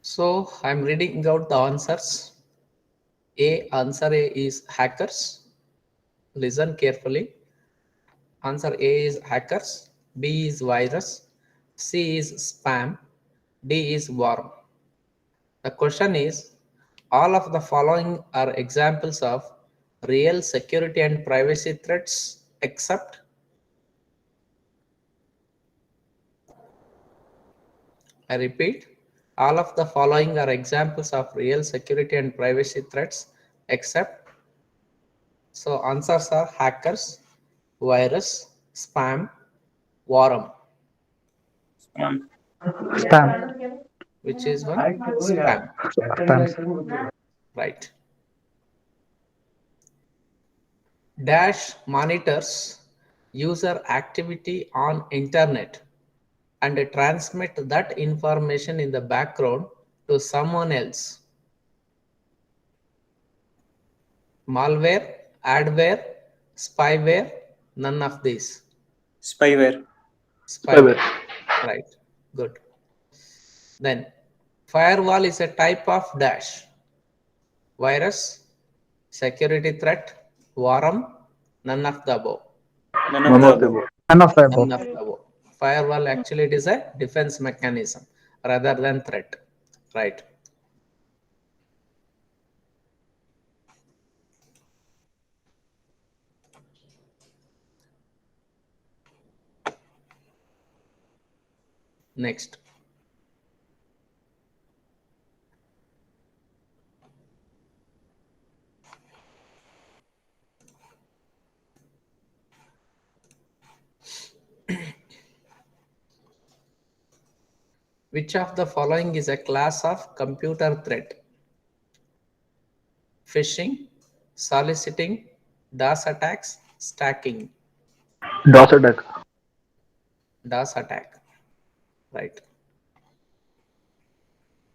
So I'm reading out the answers. Answer A is hackers. Listen carefully. Answer A is hackers, B is virus, C is spam, D is worm. The question is, all of the following are examples of real security and privacy threats except. I repeat, all of the following are examples of real security and privacy threats except. So answers are hackers, virus, spam, worm. Spam. Spam. Which is one? Spam. Spam. Right. Dash monitors user activity on internet and transmit that information in the background to someone else. Malware, adware, spyware, none of these. Spyware. Spyware. Right. Good. Then firewall is a type of dash. Virus, security threat, worm, none of the above. None of the above. None of the None above. of the above. Firewall actually it is a defense mechanism rather than threat. Right. Next. Which of the following is a class of computer threat? Phishing, soliciting, DOS attacks, stacking. DOS attack. DOS attack. Right.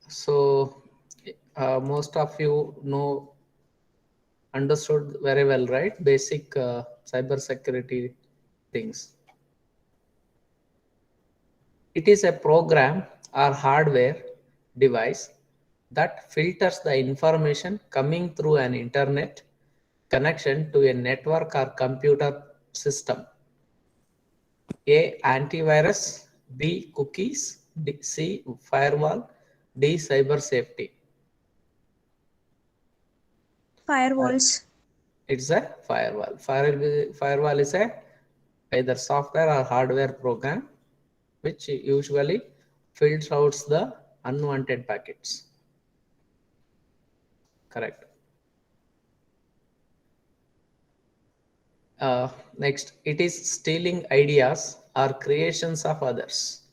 So most of you know, understood very well, right? Basic cyber security things. It is a program or hardware device that filters the information coming through an internet connection to a network or computer system. A. Antivirus, B. Cookies, C. Firewall, D. Cyber safety. Firewalls. It's a firewall. Firewall is a either software or hardware program which usually filters out the unwanted packets. Correct. Next, it is stealing ideas or creations of others.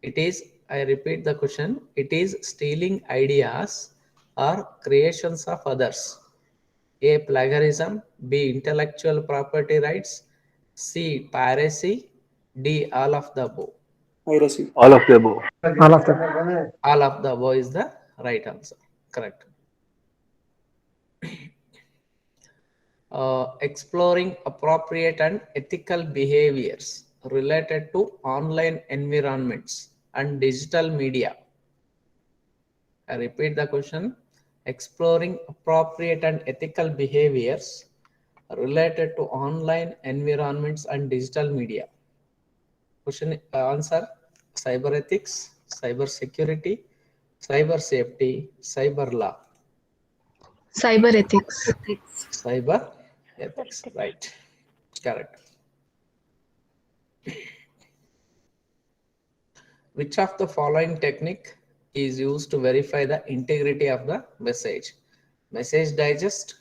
It is, I repeat the question, it is stealing ideas or creations of others. A. Plagiarism, B. Intellectual property rights, C. Piracy, D. All of the above. Piracy. All of the above. All of the. All of the above is the right answer. Correct. Exploring appropriate and ethical behaviors related to online environments and digital media. I repeat the question. Exploring appropriate and ethical behaviors related to online environments and digital media. Question answer: cyber ethics, cyber security, cyber safety, cyber law. Cyber ethics. Cyber ethics, right? Correct. Which of the following technique is used to verify the integrity of the message? Message digest,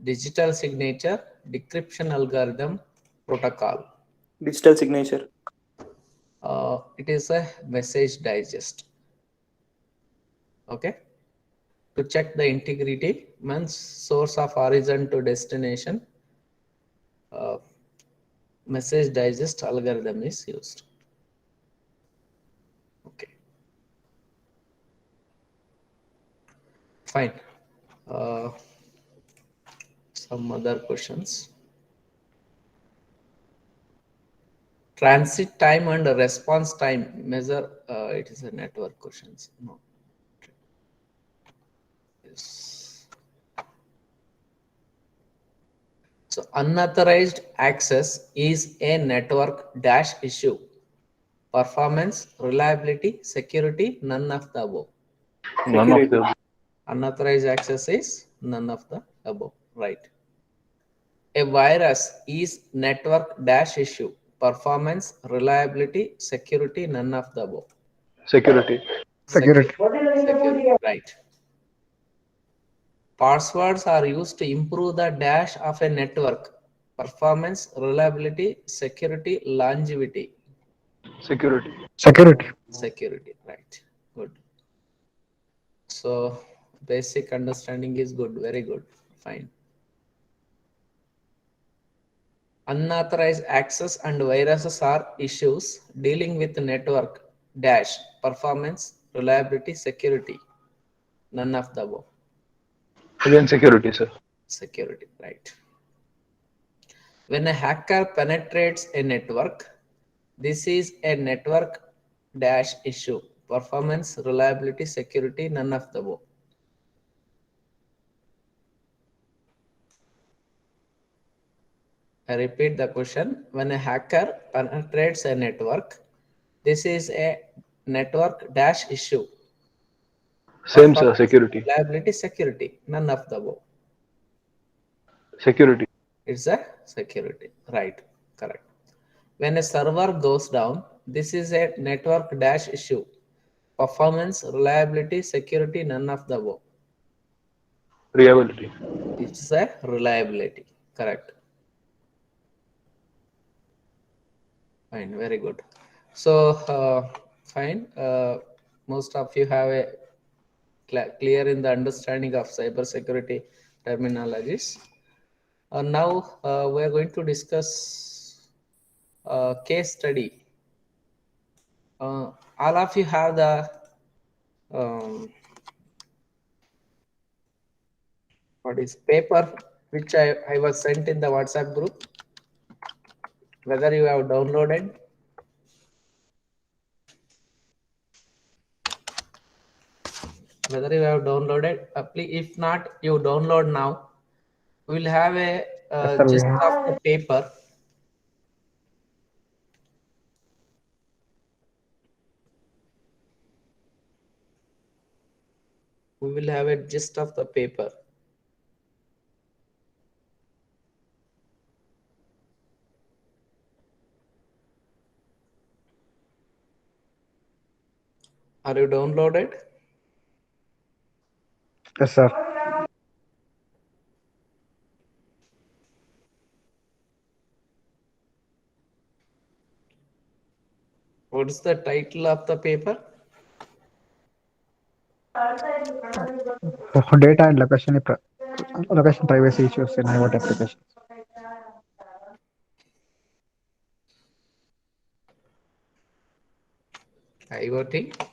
digital signature, decryption algorithm, protocol. Digital signature. It is a message digest. Okay. To check the integrity, means source of origin to destination, message digest algorithm is used. Okay. Fine. Some other questions. Transit time and response time measure. It is a network questions. No. this. So unauthorized access is a network dash issue. Performance, reliability, security, none of the above. None of Security. the Unauthorized access is none of the above. Right. A virus is network dash issue. Performance, reliability, security, none of the above. security. Security. Security. Right. Passwords are used to improve the dash of a network. Performance, reliability, security, longevity. Security. Security. Security. Right. Good. So basic understanding is good. Very good. Fine. Unauthorized access and viruses are issues dealing with network dash performance, reliability, security. None of the above. Again, security, sir. Security. Right. When a hacker penetrates a network, this is a network dash issue. Performance, reliability, security, none of the above. I repeat the question. When a hacker penetrates a network, this is a network dash issue. Same, sir. Security. Reliability, security, none of the above. Security. It's a security. Right. Correct. When a server goes down, this is a network dash issue. Performance, reliability, security, none of the above. Reliability. It's a reliability. Correct. Fine. Very good. So, fine. Most of you have a clear in the understanding of cybersecurity terminologies. Now, we are going to discuss case study. All of you have the what is paper which I was sent in the WhatsApp group. Whether you have downloaded. Whether you have downloaded. Please, if not, you download now. We will have a gist of the paper. We will have a gist of the paper. Are you downloaded? Yes, sir. What is the title of the paper? Data and location privacy issues in IoT applications. IoT.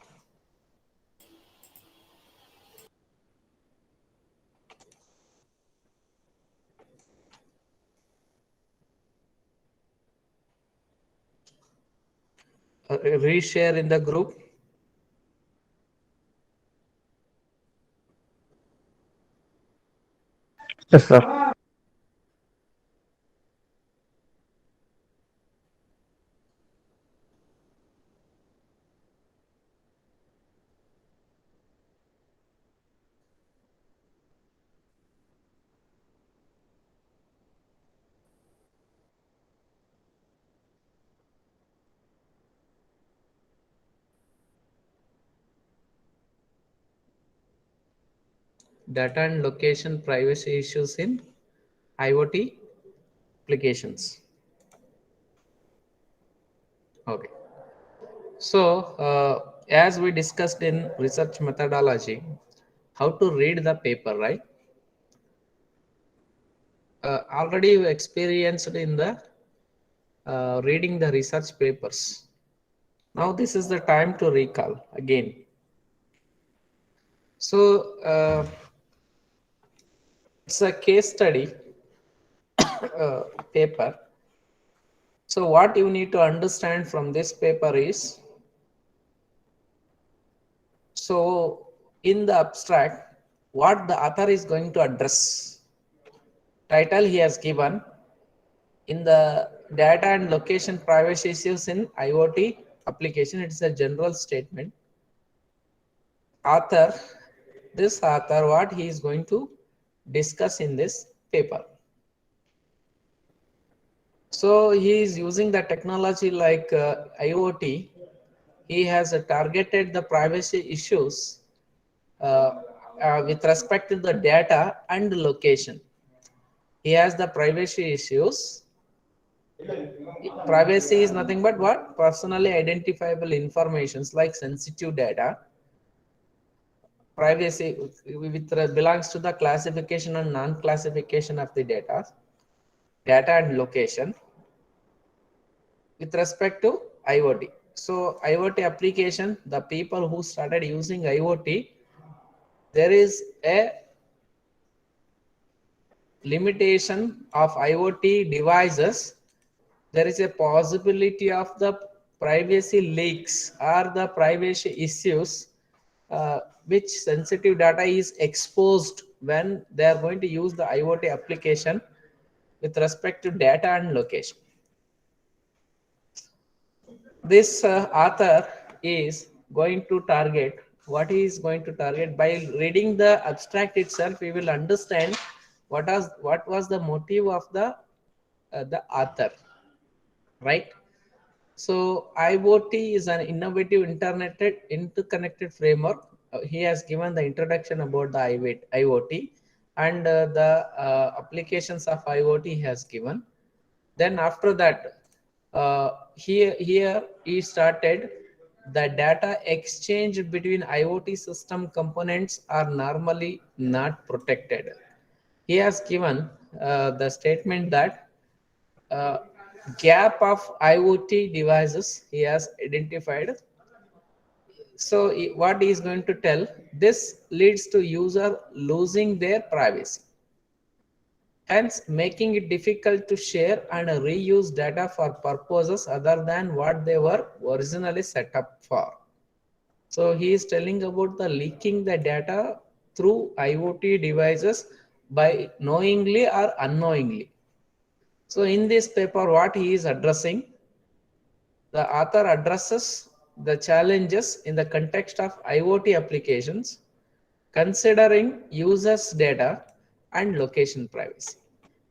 Reshare in the group. Yes, sir. Data and location privacy issues in IoT applications. Okay. So, as we discussed in research methodology, how to read the paper, right? Already you experienced in the reading the research papers. Now this is the time to recall again. So it's a case study paper. So what you need to understand from this paper is, so in the abstract, what the author is going to address. Title he has given in the data and location privacy issues in IoT application. It's a general statement. This author, what he is going to discuss in this paper. So he is using the technology like IoT. He has targeted the privacy issues with respect to the data and location. He has the privacy issues. Privacy is nothing but what? Personally identifiable informations like sensitive data. Privacy belongs to the classification and non-classification of the data and location with respect to IoT. So IoT application, the people who started using IoT, there is a limitation of IoT devices. There is a possibility of the privacy leaks or the privacy issues which sensitive data is exposed when they are going to use the IoT application with respect to data and location. This author is going to target what he is going to target. By reading the abstract itself, we will understand what was the motive of the author, right? So IoT is an innovative interconnected framework. He has given the introduction about the IoT and the applications of IoT he has given. Then after that, here he started the data exchange between IoT system components are normally not protected. He has given the statement that gap of IoT devices he has identified. So what he is going to tell, this leads to user losing their privacy, hence making it difficult to share and reuse data for purposes other than what they were originally set up for. So he is telling about the leaking the data through IoT devices by knowingly or unknowingly. So in this paper, what he is addressing, the author addresses the challenges in the context of IoT applications, considering users' data and location privacy.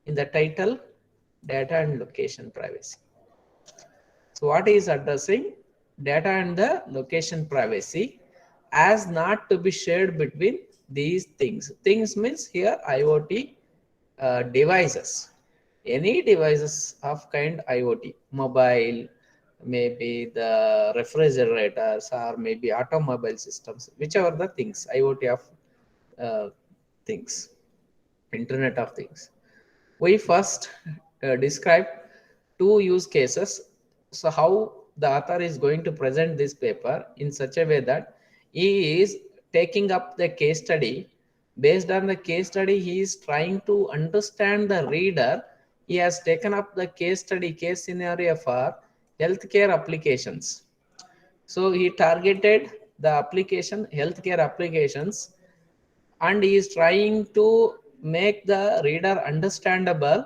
In the title, data and location privacy. So what he is addressing, data and the location privacy as not to be shared between these things. Things means here IoT devices. Any devices of kind IoT, mobile, maybe the refrigerators or maybe automobile systems, whichever the things, IoT of things, Internet of Things. We first describe two use cases. So how the author is going to present this paper in such a way that he is taking up the case study. Based on the case study, he is trying to understand the reader. He has taken up the case scenario for healthcare applications. So he targeted the application, healthcare applications, and he is trying to make the reader understandable.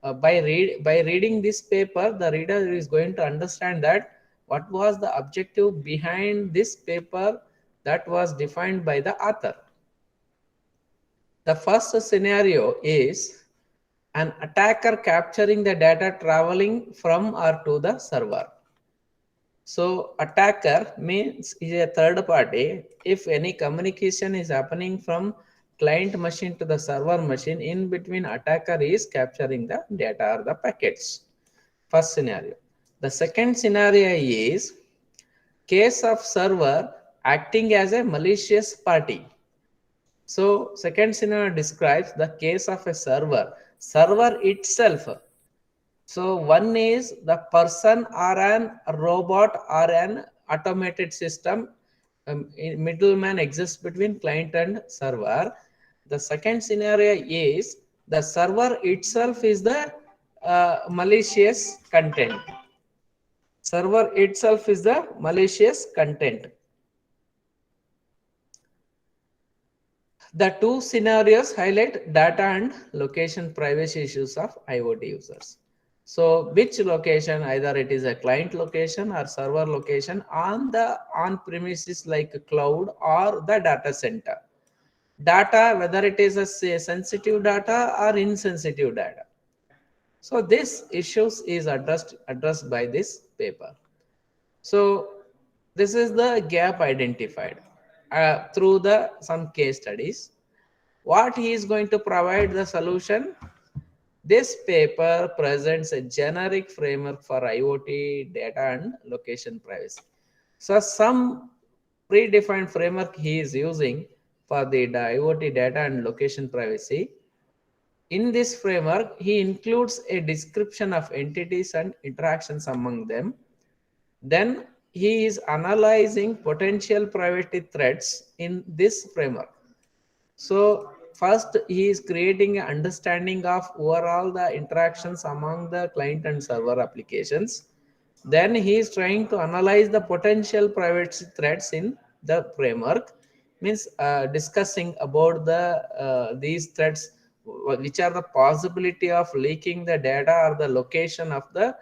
By reading this paper, the reader is going to understand that what was the objective behind this paper that was defined by the author. The first scenario is an attacker capturing the data traveling from or to the server. So attacker means is a third party. If any communication is happening from client machine to the server machine, in between attacker is capturing the data or the packets. First scenario. The second scenario is case of server acting as a malicious party. So second scenario describes the case of a server itself. So one is the person or an robot or an automated system. Middleman exists between client and server. The second scenario is the server itself is the malicious content. Server itself is the malicious content. The two scenarios highlight data and location privacy issues of IoT users. So which location, either it is a client location or server location on the on-premises like cloud or the data center. Data, whether it is a sensitive data or insensitive data. So this issues is addressed by this paper. So this is the gap identified through the some case studies. What he is going to provide the solution? This paper presents a generic framework for IoT data and location privacy. So some predefined framework he is using for the IoT data and location privacy. In this framework, he includes a description of entities and interactions among them. Then he is analyzing potential privacy threats in this framework. So first he is creating an understanding of overall the interactions among the client and server applications. Then he is trying to analyze the potential privacy threats in the framework, means discussing about these threats, which are the possibility of leaking the data or the location of the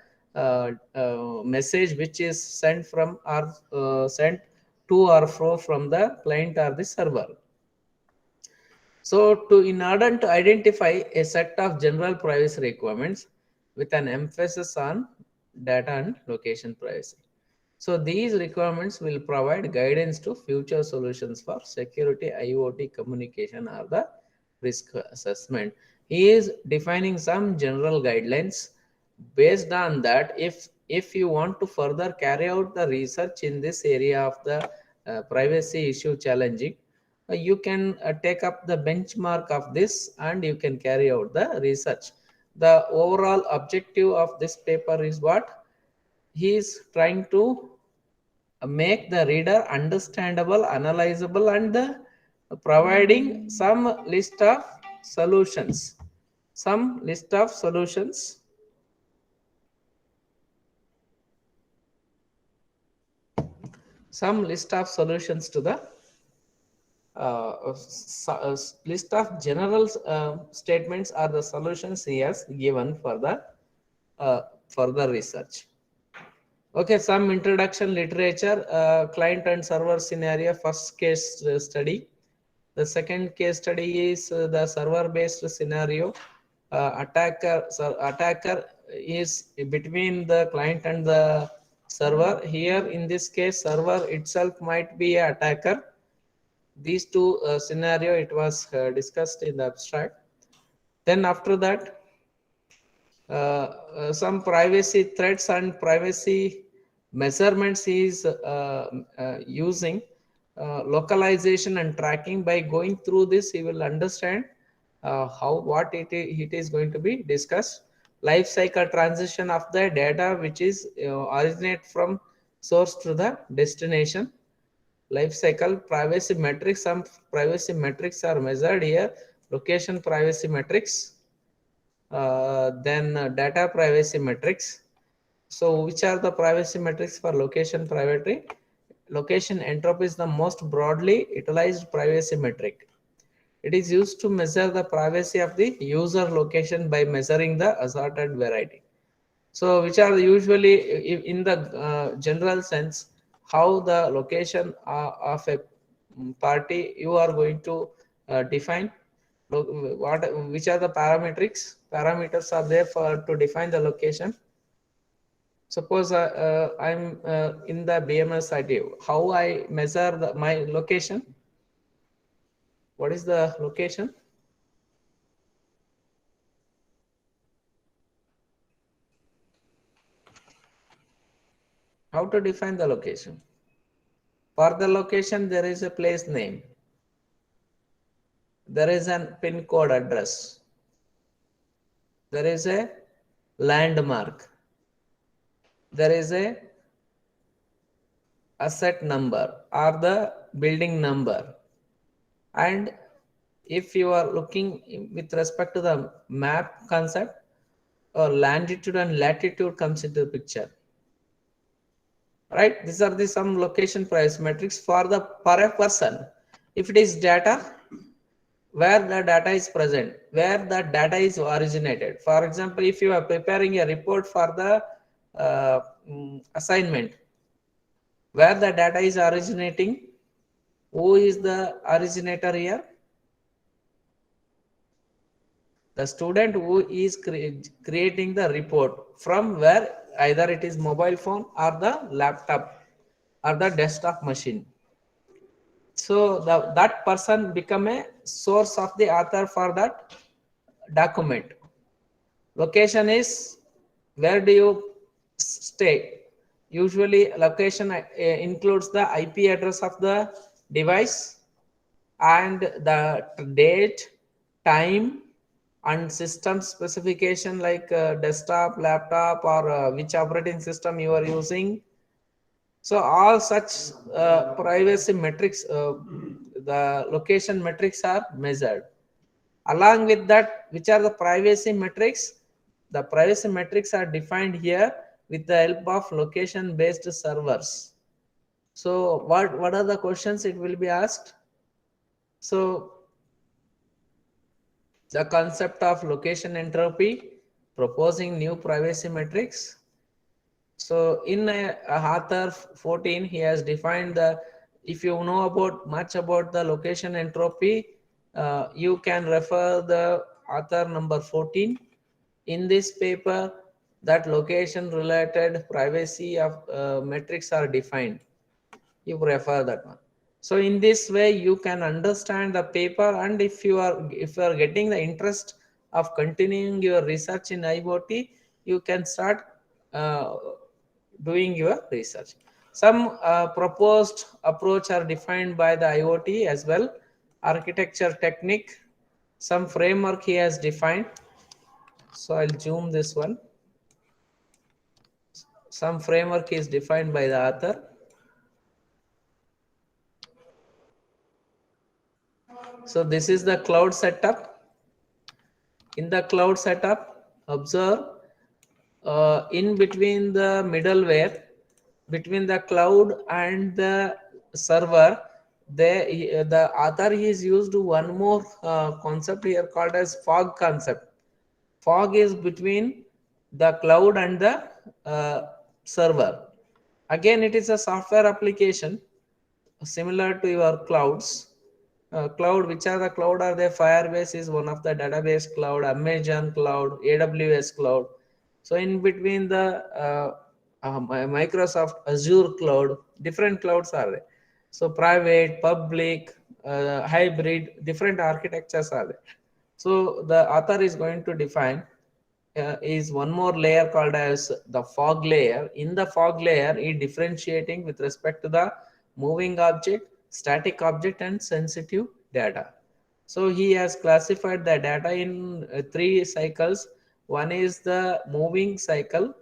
message which is sent from or sent to or fro from the client or the server. So in order to identify a set of general privacy requirements with an emphasis on data and location privacy. So these requirements will provide guidance to future solutions for security, IoT communication or the risk assessment. He is defining some general guidelines. Based on that, if you want to further carry out the research in this area of the privacy issue challenging, you can take up the benchmark of this and you can carry out the research. The overall objective of this paper is what? He is trying to make the reader understandable, analyzable, and providing some list of solutions. Some list of solutions. Some list of solutions to the list of general statements are the solutions he has given for the further research. Okay, some introduction literature, client and server scenario, first case study. The second case study is the server based scenario. Attacker is between the client and the server. Here in this case, server itself might be an attacker. These two scenario it was discussed in the abstract. Then after that, some privacy threats and privacy measurements is using localization and tracking. By going through this, he will understand what it is going to be discussed. Life cycle transition of the data which is originate from source to the destination. Life cycle privacy metrics, some privacy metrics are measured here. Location privacy metrics, then data privacy metrics. So which are the privacy metrics for location privacy? Location entropy is the most broadly utilized privacy metric. It is used to measure the privacy of the user location by measuring the assorted variety. So which are usually in the general sense, how the location of a party you are going to define. Which are the parameters are there for to define the location. Suppose I'm in the BMS ID, how I measure my location? What is the location? How to define the location? For the location, there is a place name. There is an pin code address. There is a landmark. There is a asset number or the building number. And if you are looking with respect to the map concept, longitude and latitude comes into the picture. Right? These are the some location price metrics for a person. If it is data, where the data is present, where the data is originated. For example, if you are preparing a report for the assignment, where the data is originating, who is the originator here? The student who is creating the report, from where either it is mobile phone or the laptop or the desktop machine. So that person become a source of the author for that document. Location is, where do you stay? Usually location includes the IP address of the device and the date, time, and system specification like desktop, laptop, or which operating system you are using. So all such privacy metrics, the location metrics are measured. Along with that, which are the privacy metrics? The privacy metrics are defined here with the help of location based servers. So what are the questions it will be asked? So the concept of location entropy, proposing new privacy metrics. So in author 14, he has defined the, if you know about much about the location entropy, you can refer the author number 14. In this paper, that location related privacy of metrics are defined. You refer that one. So in this way you can understand the paper, and if you are getting the interest of continuing your research in IoT, you can start doing your research. Some proposed approach are defined by the IoT as well. Architecture technique, some framework he has defined. So I'll zoom this one. Some framework is defined by the author. So this is the cloud setup. In the cloud setup, observe in between the middleware, between the cloud and the server, the author is used one more concept here called as fog concept. Fog is between the cloud and the server. Again, it is a software application similar to your clouds. Cloud, which are the cloud are there? Firebase is one of the database cloud, Amazon cloud, AWS cloud. So in between the Microsoft Azure cloud, different clouds are there. So private, public, hybrid, different architectures are there. So the author is going to define is one more layer called as the fog layer. In the fog layer, it differentiating with respect to the moving object, static object, and sensitive data. So he has classified the data in three cycles. One is the moving cycle.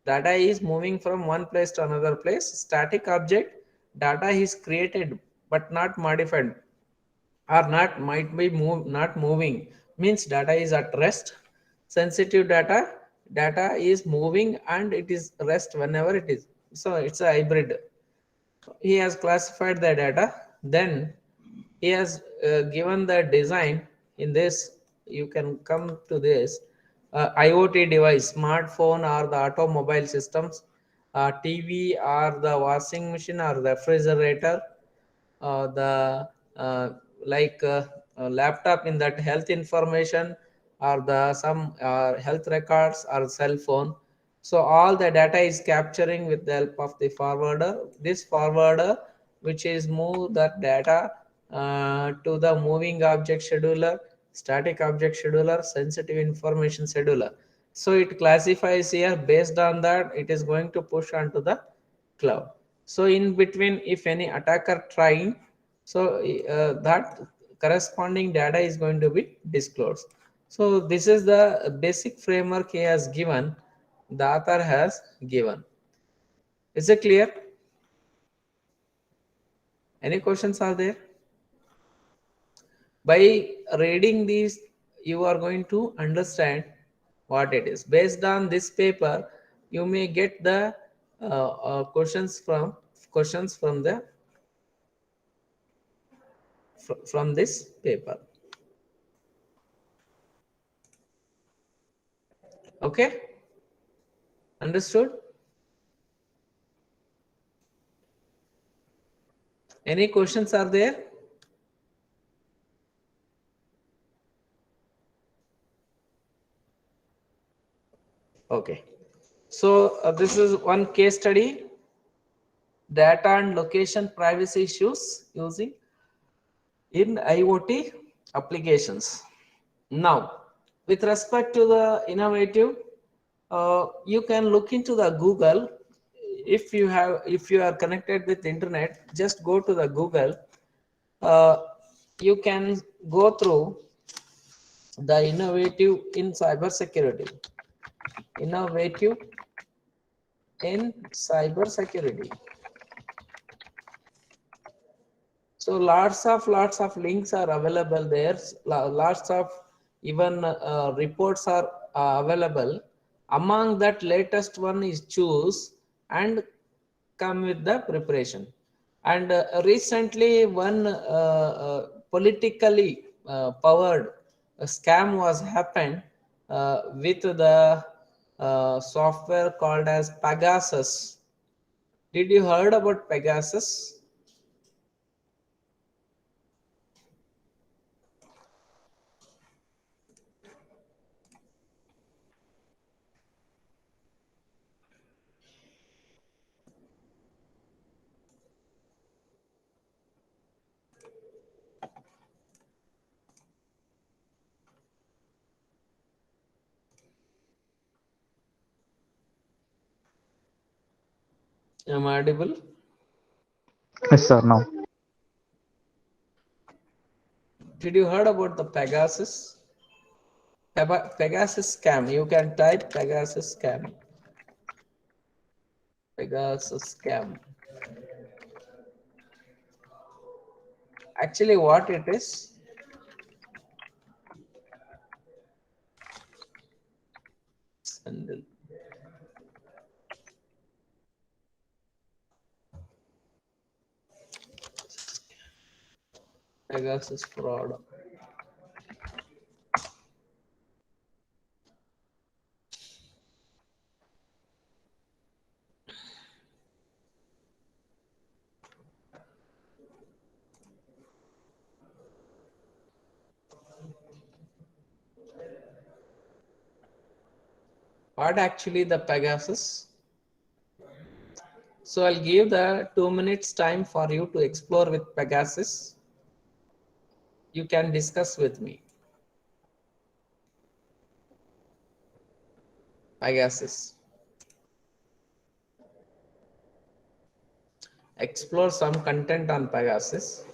Data is moving from one place to another place. Static object, data is created but not modified, or not might be not moving, means data is at rest. Sensitive data, data is moving and it is rest whenever it is. So it's a hybrid. He has classified the data, then he has given the design. In this you can come to this IoT device, smartphone or the automobile systems, TV or the washing machine or refrigerator, the like laptop, in that health information or the some health records or cell phone. So all the data is capturing with the help of the forwarder. This forwarder, which is move that data to the moving object scheduler, static object scheduler, sensitive information scheduler. So it classifies here, based on that it is going to push onto the cloud. So in between, if any attacker trying, so that corresponding data is going to be disclosed. So this is the basic framework he has given, the author has given. Is it clear? Any questions are there? By reading these, you are going to understand what it is. Based on this paper, you may get the questions from the from this paper. Okay, understood? Any questions are there? Okay, so this is one case study, data and location privacy issues using in IoT applications. Now, with respect to the innovative, you can look into the Google. If you are connected with the internet, just go to the Google. You can go through the innovative in cybersecurity. Innovative in cybersecurity. So lots of links are available there. Lots of even reports are available. Among that, latest one is choose and come with the preparation. And recently one politically powered scam was happened with the software called as Pegasus. Did you heard about Pegasus? Am I audible? Yes, sir. Now. Did you heard about the Pegasus? Pegasus scam. You can type Pegasus scam. Pegasus scam. Actually, what it is? Sandal. Pegasus fraud. What actually the Pegasus? So I'll give the 2 minutes time for you to explore with Pegasus. You can discuss with me. Pegasus. Explore some content on Pegasus.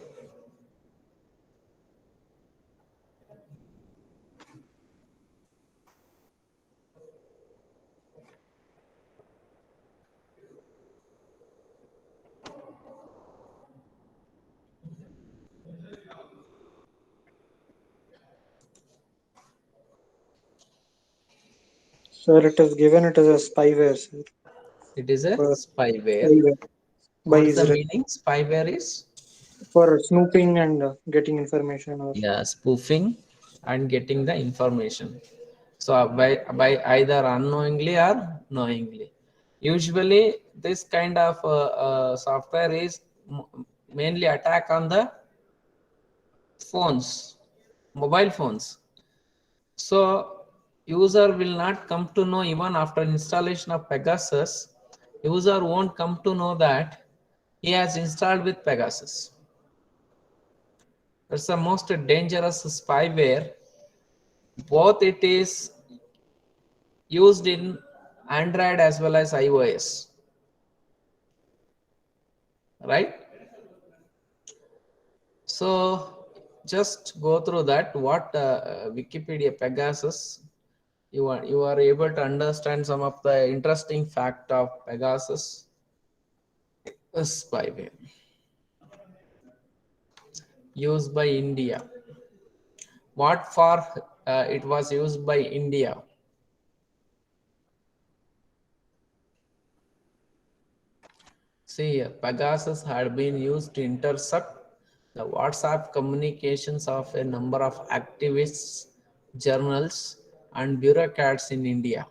Sir, it is given it as a spyware, sir. It is a For spyware. spyware by What is the Israel meaning? Spyware is? for snooping and getting information or Yeah, spoofing and getting the information. So by either unknowingly or knowingly. Usually this kind of software is mainly attack on the phones, mobile phones. So user will not come to know even after installation of Pegasus. User won't come to know that he has installed with Pegasus. That's the most dangerous spyware. Both it is used in Android as well as iOS, right? So just go through that. What Wikipedia Pegasus, you are able to understand some of the interesting fact of Pegasus spyware used by India. What for it was used by India? See here, Pegasus had been used to intercept the WhatsApp communications of a number of activists, journals, and bureaucrats in India.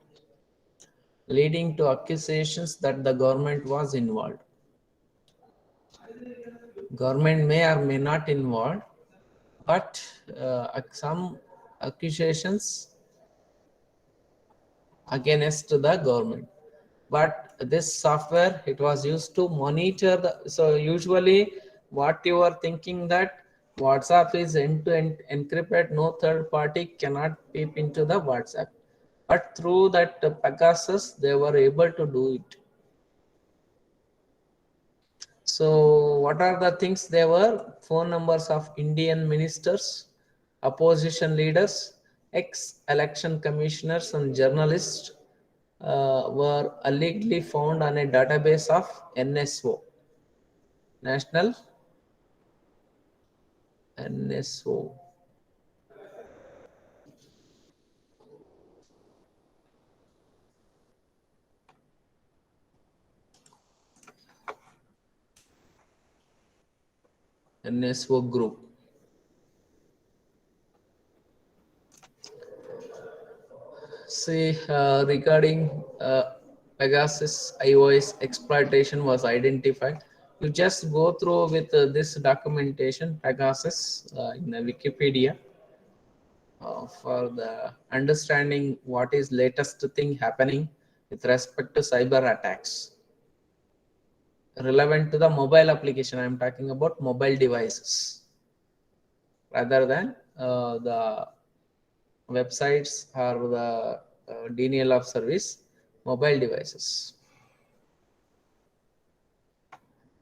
leading to accusations that the government was involved. Government may or may not involved, but some accusations against the government. But this software, it was used to monitor the, so usually what you are thinking that WhatsApp is end-to-end encrypted, no third party cannot peep into the WhatsApp, but through that Pegasus they were able to do it. So what are the things they were? Phone numbers of Indian ministers, opposition leaders, ex-election commissioners and journalists were allegedly found on a database of NSO, National NSO. NSO group. See, regarding Pegasus iOS exploitation was identified. You just go through with this documentation, Pegasus in the Wikipedia, for the understanding what is latest thing happening with respect to cyber attacks relevant to the mobile application. I am talking about mobile devices rather than the websites or the denial of service. Mobile devices.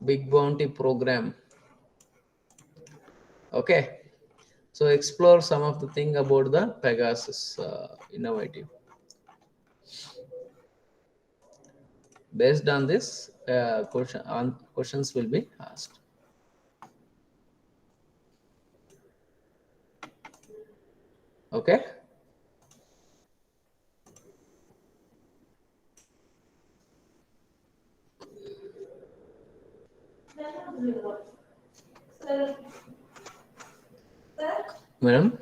Big Bounty program. Okay, so explore some of the thing about the Pegasus innovative. Based on this, questions will be asked. Okay. Madam.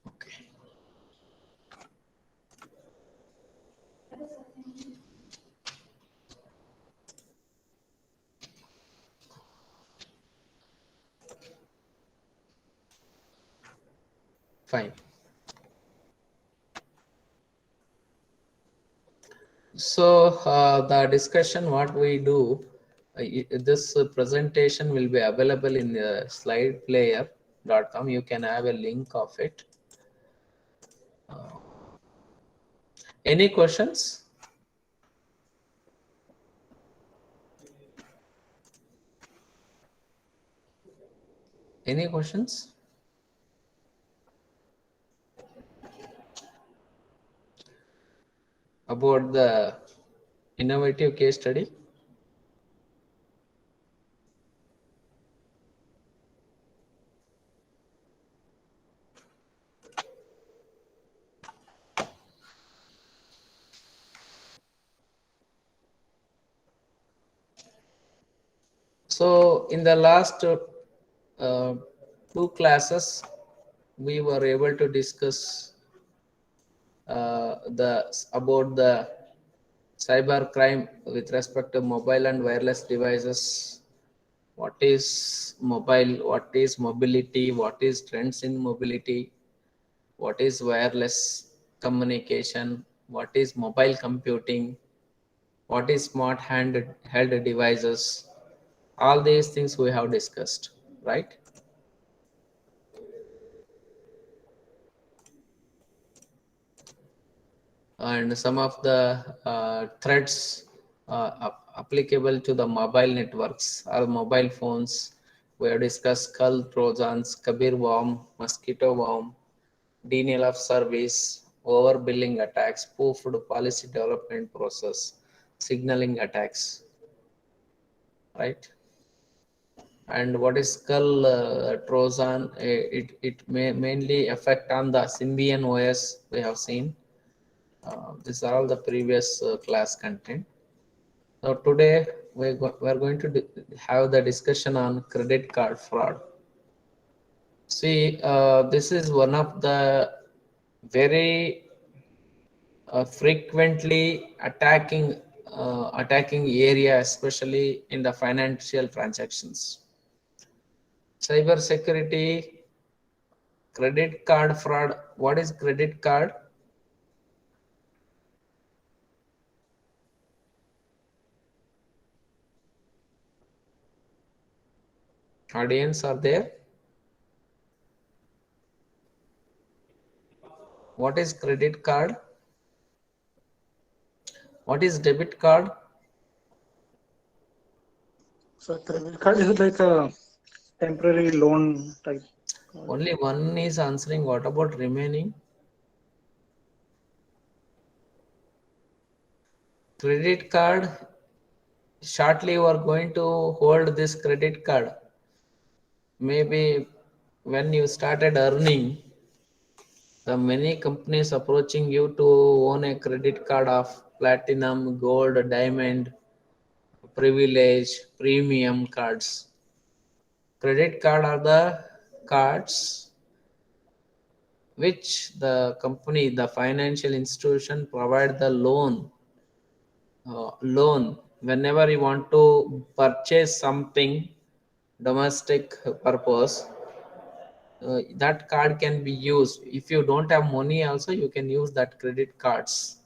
Okay. Fine. So the discussion, what we do, this presentation will be available in the slideplayer.com. You can have a link of it. Any questions? Any questions? About the innovative case study? So in the last two classes, we were able to discuss about the cyber crime with respect to mobile and wireless devices. What is mobile? What is mobility? What is trends in mobility? What is wireless communication? What is mobile computing? What is smart held devices? All these things we have discussed, right? And some of the threats applicable to the mobile networks or mobile phones. We have discussed Skull Trojans, Kabir worm, mosquito worm, denial of service, overbilling attacks, spoofed policy development process, signaling attacks, right? And what is Skull Trojan? It may mainly affect on the Symbian OS we have seen. These are all the previous class content. Now today we're going to have the discussion on credit card fraud. See, this is one of the very frequently attacking area, especially in the financial transactions. Cyber security, credit card fraud. What is credit card? Audience are there? What is credit card? What is debit card? So credit card is it like a temporary loan type? Only one is answering. What about remaining? Credit card. Shortly, you are going to hold this credit card. Maybe when you started earning, the many companies approaching you to own a credit card of platinum, gold, diamond, privilege, premium cards. Credit card are the cards which the company, the financial institution provide the loan whenever you want to purchase something domestic purpose. That card can be used. If you don't have money also, you can use that credit cards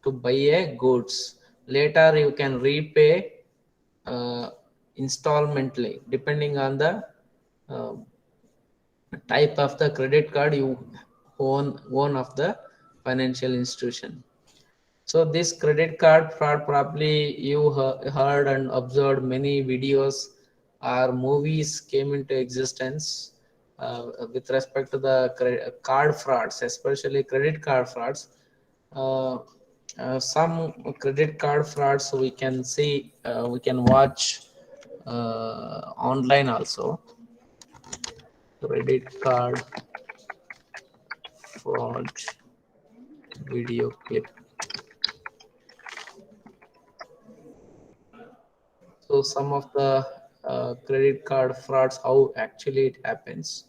to buy a goods. Later you can repay uh, installmentally depending on the uh, type of the credit card you own of the financial institution. So this credit card fraud, probably you heard and observed many videos or movies came into existence with respect to the card frauds, especially credit card frauds. Uh, some credit card frauds we can see, we can watch online also. Credit card fraud video clip. So some of the credit card frauds, how actually it happens.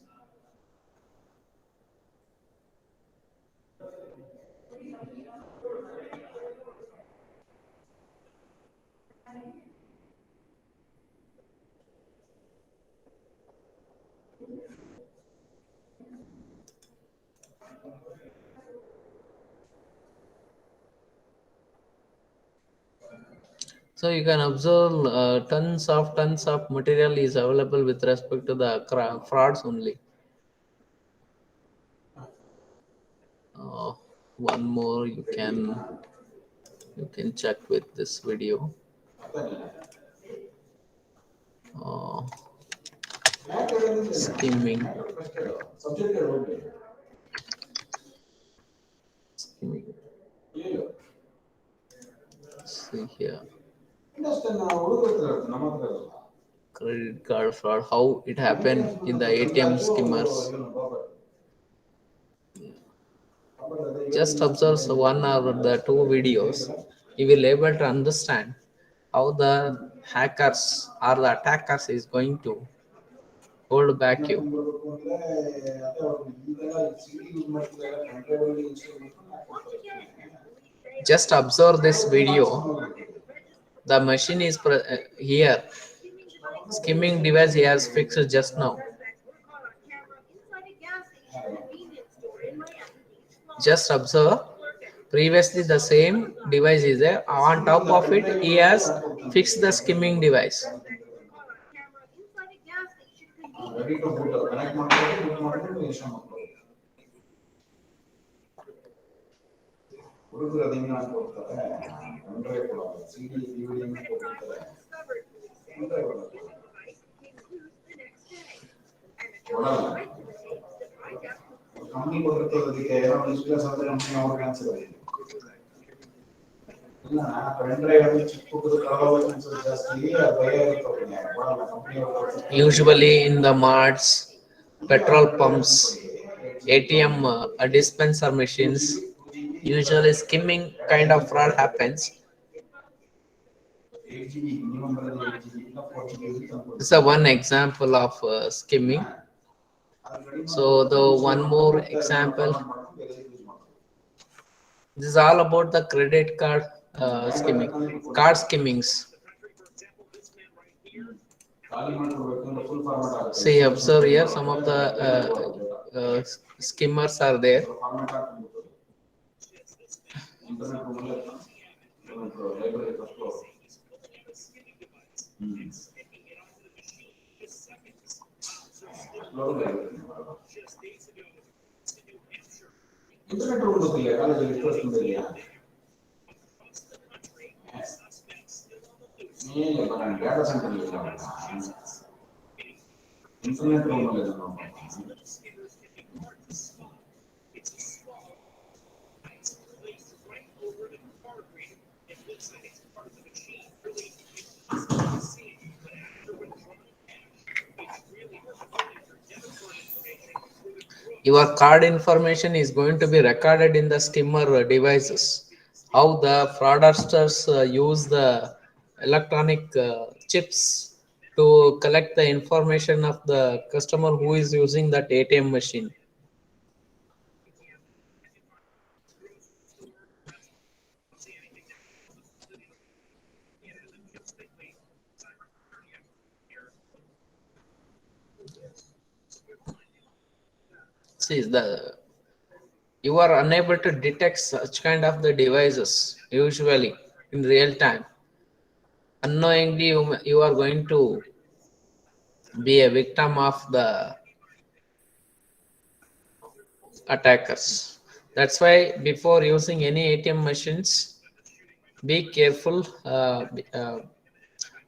So you can observe tons of material is available with respect to the frauds only. One more you can check with this video. Uh, skimming. Skimming. See here. Credit card fraud, how it happened in the ATM skimmers. Just observe one or the two videos, you will able to understand how the hackers or the attackers is going to hold back you. Just observe this video. The machine is here. Skimming device he has fixed just now. Just observe. Previously, the same device is there. On top of it, he has fixed the skimming device. Usually in the marts, petrol pumps, ATM dispenser machines, usually skimming kind of fraud happens. This is one example of skimming. So the one more example. This is all about the credit card skimming, card skimmings. See, observe here, some of the skimmers are there. Your card information is going to be recorded in the skimmer devices. How the fraudsters use the electronic chips to collect the information of the customer who is using that ATM machine. See, you are unable to detect such kind of the devices usually in real time. Unknowingly, you are going to be a victim of the attackers. That's why before using any ATM machines, be careful.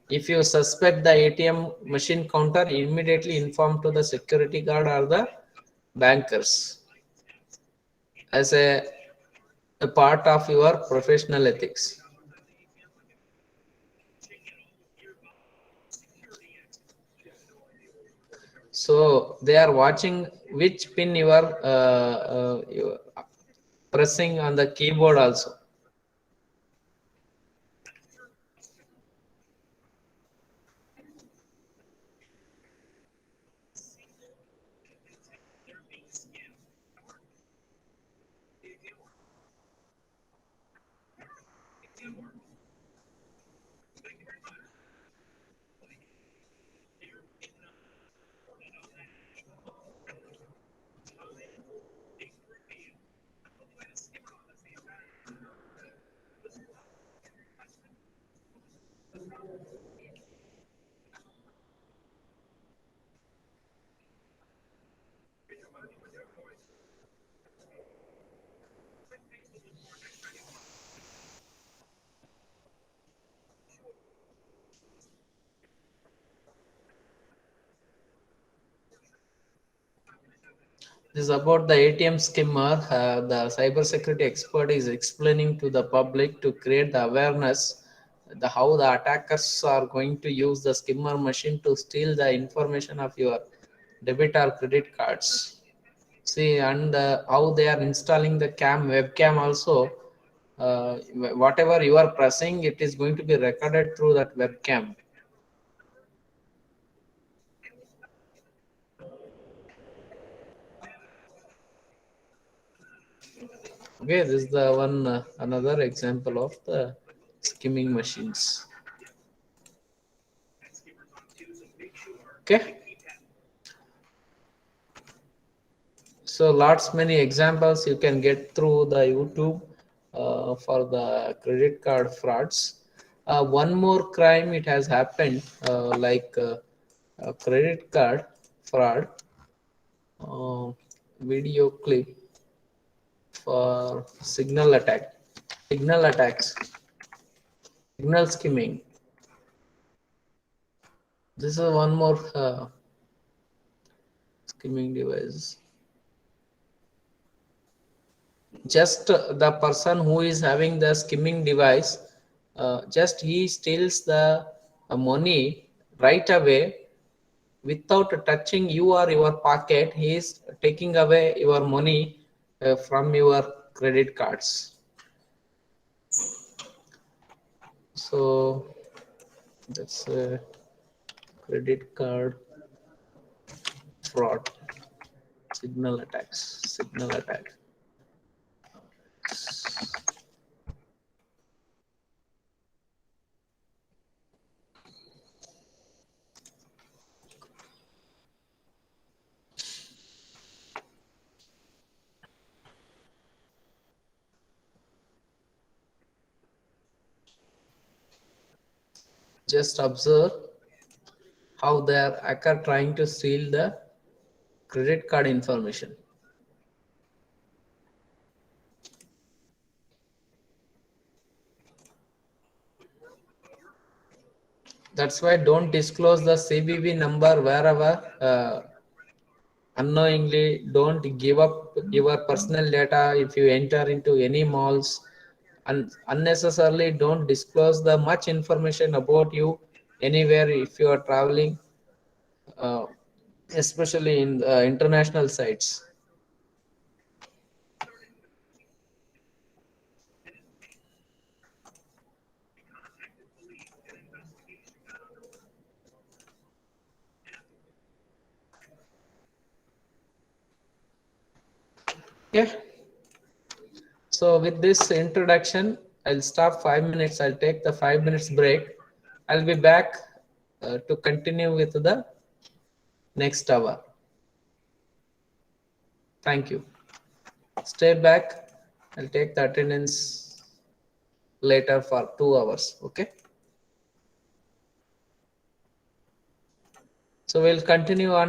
If you suspect the ATM machine counter, immediately inform to the security guard or the bankers as a part of your professional ethics. So they are watching which pin you are pressing on the keyboard also. This is about the ATM skimmer. The cybersecurity expert is explaining to the public to create the awareness the how the attackers are going to use the skimmer machine to steal the information of your debit or credit cards. See, and how they are installing the webcam also. Whatever you are pressing, it is going to be recorded through that webcam. Okay, this is the one another example of the skimming machines. Okay, so lots many examples you can get through the YouTube for the credit card frauds. One more crime it has happened, like a credit card fraud uh, video clip for signal attacks, signal skimming. This is one more skimming device. Just the person who is having the skimming device, just he steals the money right away without touching you or your pocket. He is taking away your money from your credit cards. So that's a credit card fraud. Signal attacks. Signal attack. Just observe how they are hacker trying to steal the credit card information. That's why don't disclose the CVV number wherever unknowingly. Don't give up your personal data if you enter into any malls, and unnecessarily don't disclose the much information about you anywhere if you are traveling, especially in international sites. Yeah. So with this introduction, I'll stop 5 minutes. I'll take the 5 minutes break. I'll be back to continue with the next hour. Thank you. Stay back. I'll take the attendance later for 2 hours. Okay. So we'll continue on